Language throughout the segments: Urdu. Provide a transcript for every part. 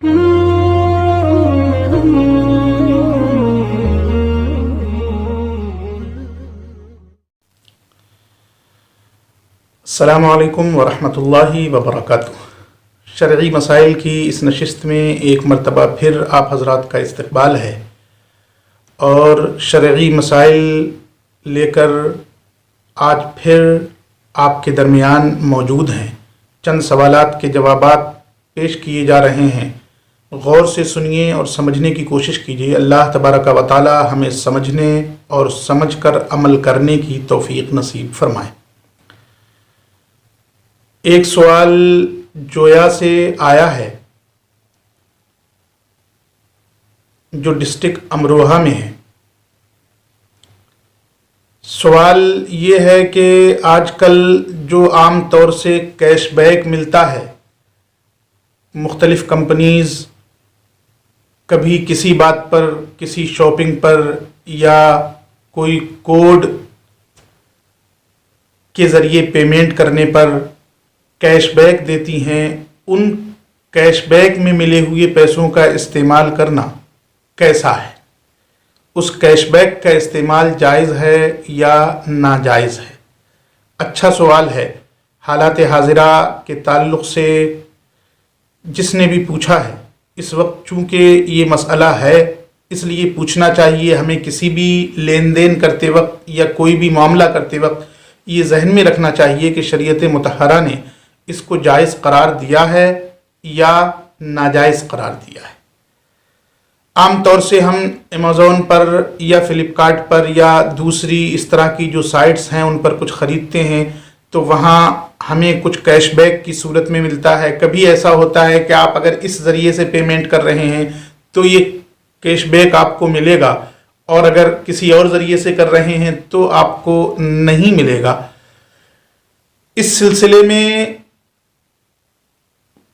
السلام علیکم ورحمۃ اللہ وبرکاتہ۔ شرعی مسائل کی اس نشست میں ایک مرتبہ پھر آپ حضرات کا استقبال ہے اور شرعی مسائل لے کر آج پھر آپ کے درمیان موجود ہیں۔ چند سوالات کے جوابات پیش کیے جا رہے ہیں، غور سے سنیے اور سمجھنے کی کوشش کیجیے۔ اللہ تبارک و تعالی ہمیں سمجھنے اور سمجھ کر عمل کرنے کی توفیق نصیب فرمائے۔ ایک سوال جویا سے آیا ہے جو ڈسٹرکٹ امروہہ میں ہے۔ سوال یہ ہے کہ آج کل جو عام طور سے کیش بیک ملتا ہے، مختلف کمپنیز کبھی کسی بات پر، کسی شاپنگ پر یا کوئی کوڈ کے ذریعے پیمنٹ کرنے پر کیش بیک دیتی ہیں، ان کیش بیک میں ملے ہوئے پیسوں کا استعمال کرنا کیسا ہے؟ اس کیش بیک کا استعمال جائز ہے یا ناجائز ہے؟ اچھا سوال ہے۔ حالات حاضرہ کے تعلق سے جس نے بھی پوچھا ہے، اس وقت چونکہ یہ مسئلہ ہے اس لیے پوچھنا چاہیے ہمیں۔ کسی بھی لین دین کرتے وقت یا کوئی بھی معاملہ کرتے وقت یہ ذہن میں رکھنا چاہیے کہ شریعت مطہرہ نے اس کو جائز قرار دیا ہے یا ناجائز قرار دیا ہے۔ عام طور سے ہم امیزون پر یا فلپکارٹ پر یا دوسری اس طرح کی جو سائٹس ہیں ان پر کچھ خریدتے ہیں تو وہاں ہمیں کچھ کیش بیک کی صورت میں ملتا ہے۔ کبھی ایسا ہوتا ہے کہ آپ اگر اس ذریعے سے پیمنٹ کر رہے ہیں تو یہ کیش بیک آپ کو ملے گا، اور اگر کسی اور ذریعے سے کر رہے ہیں تو آپ کو نہیں ملے گا۔ اس سلسلے میں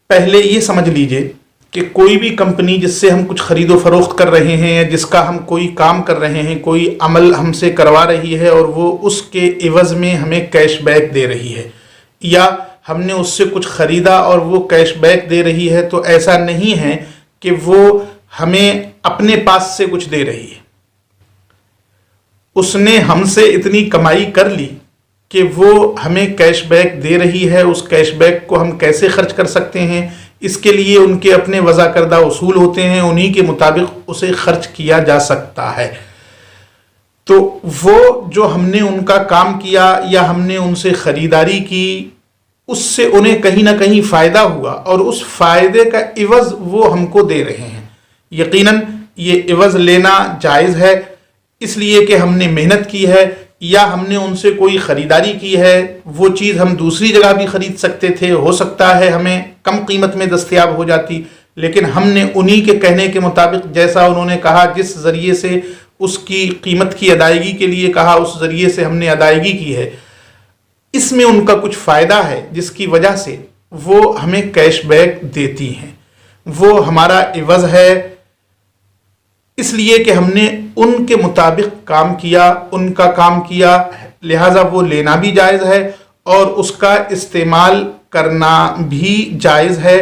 پہلے یہ سمجھ لیجئے کہ کوئی بھی کمپنی جس سے ہم کچھ خرید و فروخت کر رہے ہیں یا جس کا ہم کوئی کام کر رہے ہیں، کوئی عمل ہم سے کروا رہی ہے اور وہ اس کے عوض میں ہمیں کیش بیک دے رہی ہے، یا ہم نے اس سے کچھ خریدا اور وہ کیش بیک دے رہی ہے، تو ایسا نہیں ہے کہ وہ ہمیں اپنے پاس سے کچھ دے رہی ہے۔ اس نے ہم سے اتنی کمائی کر لی کہ وہ ہمیں کیش بیک دے رہی ہے۔ اس کیش بیک کو ہم کیسے خرچ کر سکتے ہیں؟ اس کے لیے ان کے اپنے وضع کردہ اصول ہوتے ہیں، انہی کے مطابق اسے خرچ کیا جا سکتا ہے۔ تو وہ جو ہم نے ان کا کام کیا یا ہم نے ان سے خریداری کی، اس سے انہیں کہیں نہ کہیں فائدہ ہوا اور اس فائدے کا عوض وہ ہم کو دے رہے ہیں۔ یقیناً یہ عوض لینا جائز ہے، اس لیے کہ ہم نے محنت کی ہے یا ہم نے ان سے کوئی خریداری کی ہے۔ وہ چیز ہم دوسری جگہ بھی خرید سکتے تھے، ہو سکتا ہے ہمیں کم قیمت میں دستیاب ہو جاتی، لیکن ہم نے انہی کے کہنے کے مطابق جیسا انہوں نے کہا، جس ذریعے سے اس کی قیمت کی ادائیگی کے لیے کہا، اس ذریعے سے ہم نے ادائیگی کی ہے۔ اس میں ان کا کچھ فائدہ ہے جس کی وجہ سے وہ ہمیں کیش بیک دیتی ہیں، وہ ہمارا عوض ہے، اس لیے کہ ہم نے ان کے مطابق کام کیا، ان کا کام کیا، لہٰذا وہ لینا بھی جائز ہے اور اس کا استعمال کرنا بھی جائز ہے۔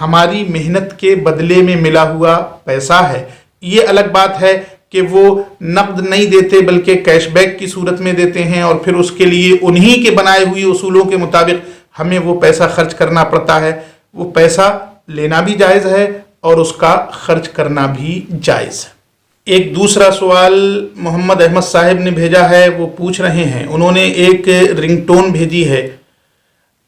ہماری محنت کے بدلے میں ملا ہوا پیسہ ہے۔ یہ الگ بات ہے کہ وہ نقد نہیں دیتے بلکہ کیش بیک کی صورت میں دیتے ہیں، اور پھر اس کے لیے انہی کے بنائے ہوئے اصولوں کے مطابق ہمیں وہ پیسہ خرچ کرنا پڑتا ہے۔ وہ پیسہ لینا بھی جائز ہے اور اس کا خرچ کرنا بھی جائز ہے۔ ایک دوسرا سوال محمد احمد صاحب نے بھیجا ہے، وہ پوچھ رہے ہیں، انہوں نے ایک رنگ ٹون بھیجی ہے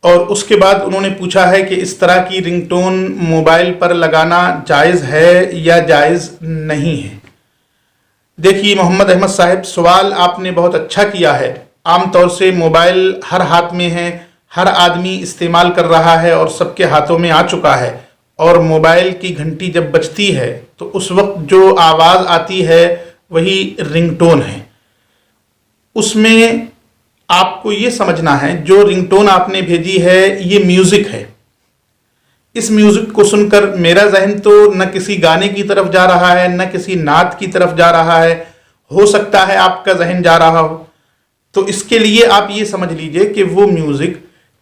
اور اس کے بعد انہوں نے پوچھا ہے کہ اس طرح کی رنگ ٹون موبائل پر لگانا جائز ہے یا جائز نہیں ہے۔ دیکھیے محمد احمد صاحب، سوال آپ نے بہت اچھا کیا ہے۔ عام طور سے موبائل ہر ہاتھ میں ہے، ہر آدمی استعمال کر رہا ہے اور سب کے ہاتھوں میں آ چکا ہے، اور موبائل کی گھنٹی جب بجتی ہے تو اس وقت جو آواز آتی ہے وہی رنگ ٹون ہے۔ اس میں آپ کو یہ سمجھنا ہے جو رنگ ٹون آپ نے بھیجی ہے یہ میوزک ہے۔ اس میوزک کو سن کر میرا ذہن تو نہ کسی گانے کی طرف جا رہا ہے نہ کسی نعت کی طرف جا رہا ہے، ہو سکتا ہے آپ کا ذہن جا رہا ہو، تو اس کے لیے آپ یہ سمجھ لیجئے کہ وہ میوزک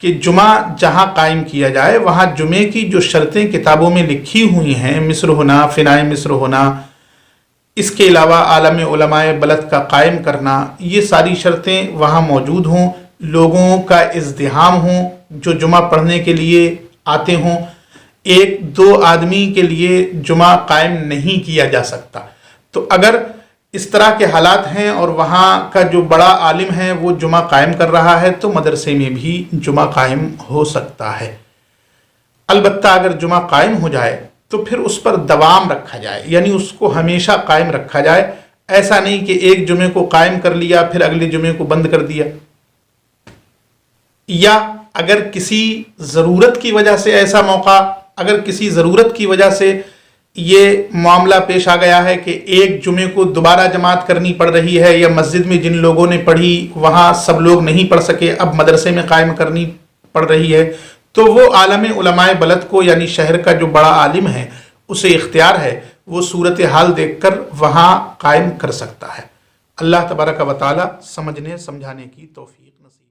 کہ جمعہ جہاں قائم کیا جائے وہاں جمعے کی جو شرطیں کتابوں میں لکھی ہوئی ہیں، مصر ہونا، فنائے مصر ہونا، اس کے علاوہ عالم علماء بلد کا قائم کرنا، یہ ساری شرطیں وہاں موجود ہوں، لوگوں کا ازدحام ہوں جو جمعہ پڑھنے کے لیے آتے ہوں، ایک دو آدمی کے لیے جمعہ قائم نہیں کیا جا سکتا۔ تو اگر اس طرح کے حالات ہیں اور وہاں کا جو بڑا عالم ہے وہ جمعہ قائم کر رہا ہے تو مدرسے میں بھی جمعہ قائم ہو سکتا ہے۔ البتہ اگر جمعہ قائم ہو جائے تو پھر اس پر دوام رکھا جائے، یعنی اس کو ہمیشہ قائم رکھا جائے، ایسا نہیں کہ ایک جمعے کو قائم کر لیا پھر اگلے جمعے کو بند کر دیا، یا اگر کسی ضرورت کی وجہ سے ایسا موقع، اگر کسی ضرورت کی وجہ سے یہ معاملہ پیش آ گیا ہے کہ ایک جمعے کو دوبارہ جماعت کرنی پڑ رہی ہے، یا مسجد میں جن لوگوں نے پڑھی وہاں سب لوگ نہیں پڑھ سکے، اب مدرسے میں قائم کرنی پڑ رہی ہے، تو وہ عالم علماء بلد کو، یعنی شہر کا جو بڑا عالم ہے، اسے اختیار ہے، وہ صورتحال دیکھ کر وہاں قائم کر سکتا ہے۔ اللہ تبارک و تعالی سمجھنے سمجھانے کی توفیق نصیب